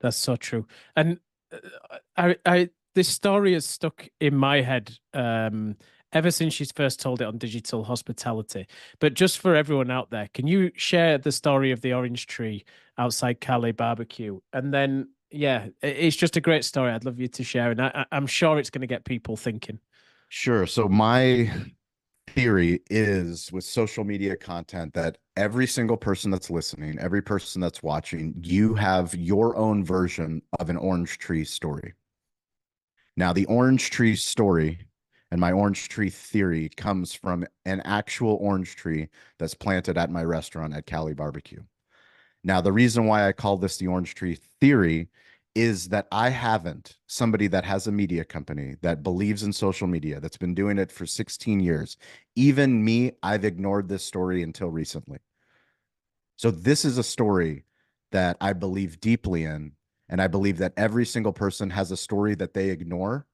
That's so true. And this story has stuck in my head ever since she's first told it on Digital Hospitality. But just for everyone out there, can you share the story of the orange tree outside Cali BBQ? And then, yeah, it's just a great story. I'd love you to share, and I'm sure it's going to get people thinking. Sure. So my theory is with social media content that every single person that's listening, every person that's watching, you have your own version of an orange tree story. Now, the orange tree story and my orange tree theory comes from an actual orange tree that's planted at my restaurant at Cali BBQ. Now, the reason why I call this the orange tree theory is that I haven't somebody that has a media company that believes in social media that's been doing it for 16 years. Even me, I've ignored this story until recently. So this is a story that I believe deeply in, and I believe that every single person has a story that they ignore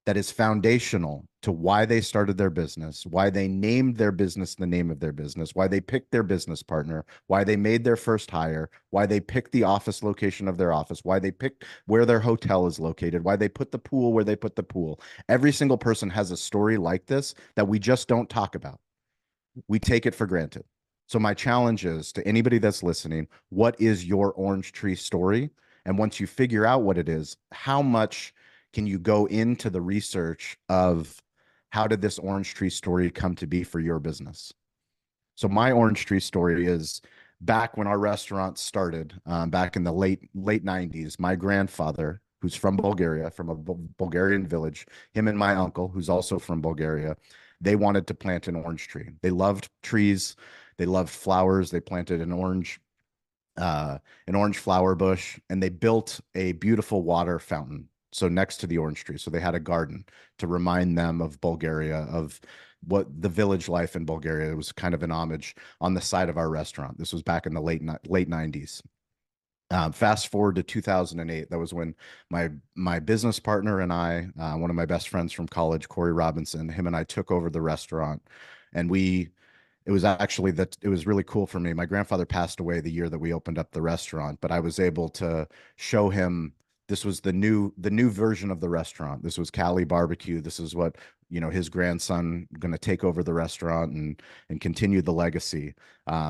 that is foundational to why they started their business, why they named their business the name of their business, why they picked their business partner, why they made their first hire, why they picked the office location of their office, why they picked where their hotel is located, why they put the pool where they put the pool. Every single person has a story like this that we just don't talk about. We take it for granted. So my challenge is to anybody that's listening, what is your orange tree story? And once you figure out what it is, how much can you go into the research of how did this orange tree story come to be for your business? So my orange tree story is back when our restaurant started, back in the late 90s. My grandfather, who's from Bulgaria, from a Bulgarian village, him and my uncle, who's also from Bulgaria, they wanted to plant an orange tree. They loved trees, they loved flowers. They planted an orange flower bush, and they built a beautiful water fountain. So next to the orange tree. So they had a garden to remind them of Bulgaria, of what the village life in Bulgaria. It was kind of an homage on the side of our restaurant. This was back in the late 90s. Fast forward to 2008. That was when my business partner and I, one of my best friends from college, Corey Robinson, him and I took over the restaurant, and it was actually that it was really cool for me. My grandfather passed away the year that we opened up the restaurant, but I was able to show him this was the new version of the restaurant. This was Cali BBQ. This is what, his grandson going to take over the restaurant and continue the legacy.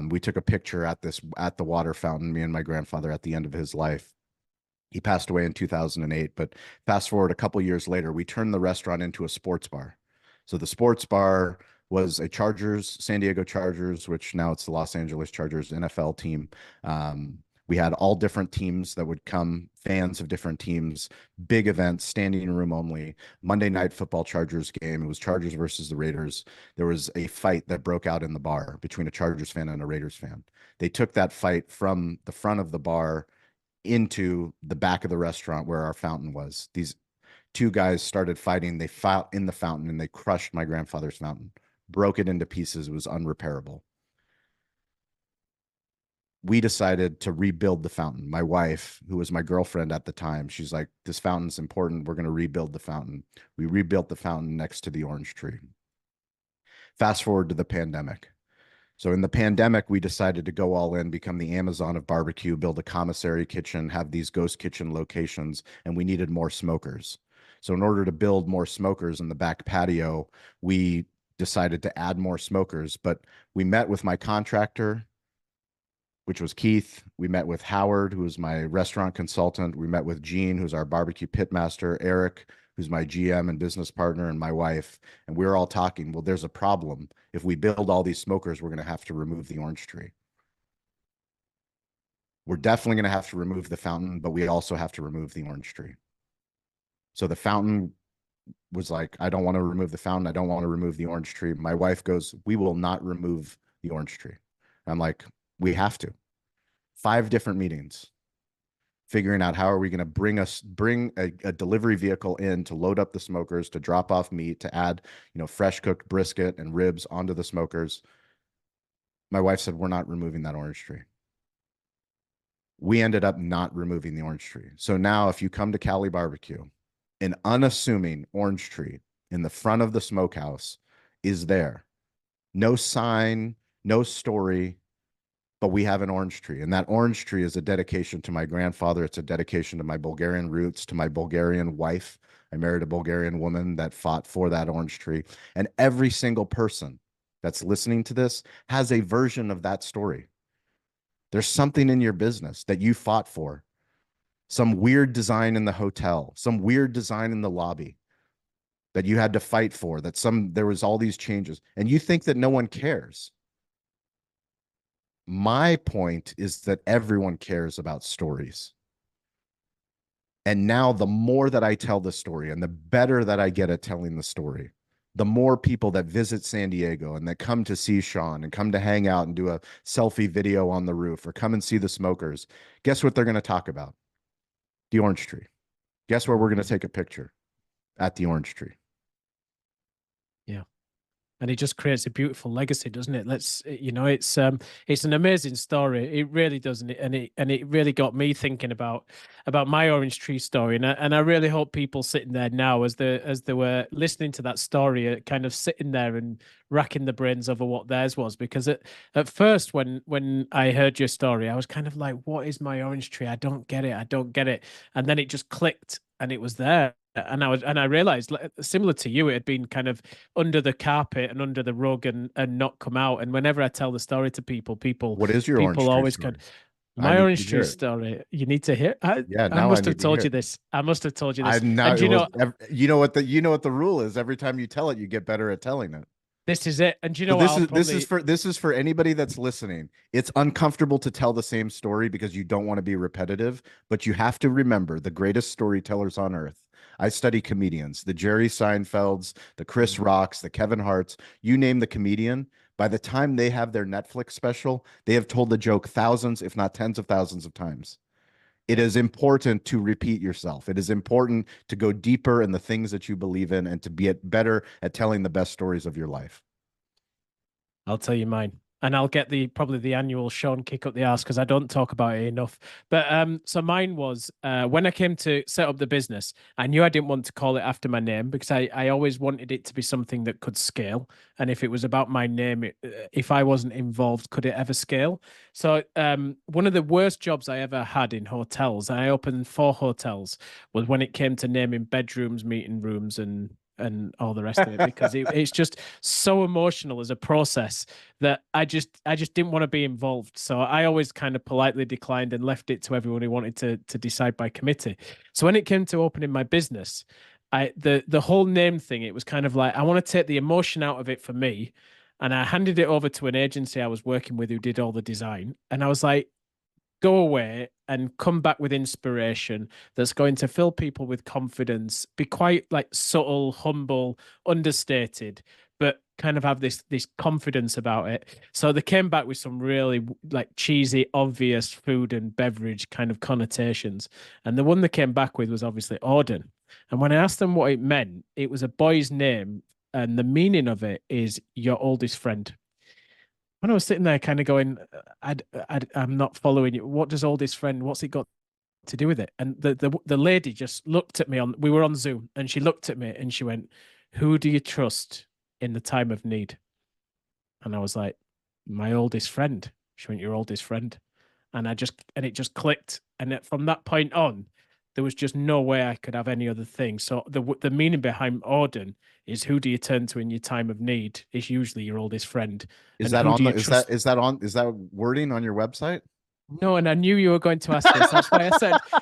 We took a picture at the water fountain, me and my grandfather at the end of his life. He passed away in 2008, but fast forward a couple years later, we turned the restaurant into a sports bar. So the sports bar was a San Diego Chargers, which now it's the Los Angeles Chargers NFL team. We had all different teams that would come, fans of different teams, big events, standing room only. Monday Night Football Chargers game. It was Chargers versus the Raiders. There was a fight that broke out in the bar between a Chargers fan and a Raiders fan. They took that fight from the front of the bar into the back of the restaurant where our fountain was. These two guys started fighting. They fought in the fountain and they crushed my grandfather's fountain, broke it into pieces. It was unrepairable. We decided to rebuild the fountain. My wife, who was my girlfriend at the time, she's like, this fountain's important. We're going to rebuild the fountain. We rebuilt the fountain next to the orange tree. Fast forward to the pandemic. So in the pandemic, we decided to go all in, become the Amazon of barbecue, build a commissary kitchen, have these ghost kitchen locations, and we needed more smokers. So in order to build more smokers in the back patio, we decided to add more smokers, but we met with my contractor, which was Keith. We met with Howard, who was my restaurant consultant. We met with Gene, who's our barbecue pitmaster, Eric, who's my GM and business partner, and my wife. And we were all talking, well, there's a problem. If we build all these smokers, we're going to have to remove the orange tree. We're definitely going to have to remove the fountain, but we also have to remove the orange tree. So the fountain was like, I don't want to remove the fountain. I don't want to remove the orange tree. My wife goes, we will not remove the orange tree. I'm like, we have to. 5 different meetings, figuring out how are we going to bring a delivery vehicle in to load up the smokers, to drop off meat, to add, fresh cooked brisket and ribs onto the smokers. My wife said, we're not removing that orange tree. We ended up not removing the orange tree. So now if you come to Cali BBQ, an unassuming orange tree in the front of the smokehouse is there. No sign, no story. but we have an orange tree. And that orange tree is a dedication to my grandfather. It's a dedication to my Bulgarian roots, to my Bulgarian wife. I married a Bulgarian woman that fought for that orange tree. And every single person that's listening to this has a version of that story. There's something in your business that you fought for, some weird design in the hotel, some weird design in the lobby that you had to fight for, there was all these changes, and you think that no one cares. My point is that everyone cares about stories. And now the more that I tell the story and the better that I get at telling the story, the more people that visit San Diego and that come to see Shawn and come to hang out and do a selfie video on the roof or come and see the smokers, guess what they're going to talk about? The orange tree. Guess where we're going to take a picture? At the orange tree. Yeah. And it just creates a beautiful legacy, doesn't it? It's an amazing story. It really does, and it really got me thinking about my orange tree story. And I really hope people sitting there now, as they were listening to that story, are kind of sitting there and racking the brains over what theirs was. Because at first, when I heard your story, I was kind of like, "What is my orange tree? I don't get it. I don't get it." And then it just clicked, and it was there. And I realized, similar to you, it had been kind of under the carpet and under the rug and not come out. And whenever I tell the story to people, what is your orange tree always story? my orange tree story. You need to hear. Yeah, I now I must have need to told hear you it. this. I must have told you this. I'm not. And It was. You know what the rule is. Every time you tell it, you get better at telling it. this is it. And you So know what? I'll probably this is for anybody that's listening. It's uncomfortable to tell the same story because you don't want to be repetitive, but you have to remember the greatest storytellers on earth. I study comedians, the Jerry Seinfelds, the Chris Rocks, the Kevin Harts, you name the comedian. By the time they have their Netflix special, they have told the joke thousands, if not tens of thousands of times. It is important to repeat yourself. It is important to go deeper in the things that you believe in and to be better at telling the best stories of your life. I'll tell you mine. And I'll get probably the annual Shawn kick up the arse because I don't talk about it enough. But so mine was when I came to set up the business, I knew I didn't want to call it after my name because I always wanted it to be something that could scale. And if it was about my name, if I wasn't involved, could it ever scale? So one of the worst jobs I ever had in hotels, I opened 4 hotels, was when it came to naming bedrooms, meeting rooms, and all the rest of it, because it's just so emotional as a process that I just didn't want to be involved. So I always kind of politely declined and left it to everyone who wanted to decide by committee. So when it came to opening my business, the whole name thing, it was kind of like I want to take the emotion out of it for me. And I handed it over to an agency I was working with who did all the design. And I was like, go away and come back with inspiration that's going to fill people with confidence, be quite like subtle, humble, understated, but kind of have this confidence about it. So they came back with some really like cheesy, obvious food and beverage kind of connotations. And the one they came back with was obviously Auden. And when I asked them what it meant, it was a boy's name, and the meaning of it is your oldest friend. When I was sitting there kind of going, I'm not following you. What does oldest friend, what's it got to do with it? And the lady just looked at me we were on Zoom, and she looked at me and she went, who do you trust in the time of need? And I was like, my oldest friend. She went, your oldest friend. And it just clicked. And from that point on, there was just no way I could have any other thing. So the meaning behind Auden is who do you turn to in your time of need is usually your oldest friend. Is And that who on do the you trust? is that wording on your website? No, and I knew you were going to ask this.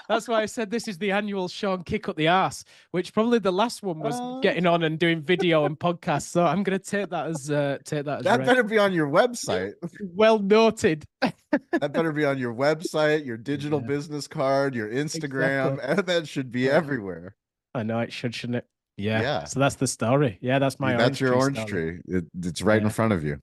That's why I said this is the annual Shawn kick up the arse, which probably the last one was getting on and doing video and podcasts. So I'm going to take that as that read. better be on your website. Well noted. That better be on your website, your digital business card, your Instagram. Exactly. That should be everywhere. I know it should, shouldn't it? Yeah. Yeah. So that's the story. Yeah, that's my That's orange your tree orange story. tree. It's right in front of you.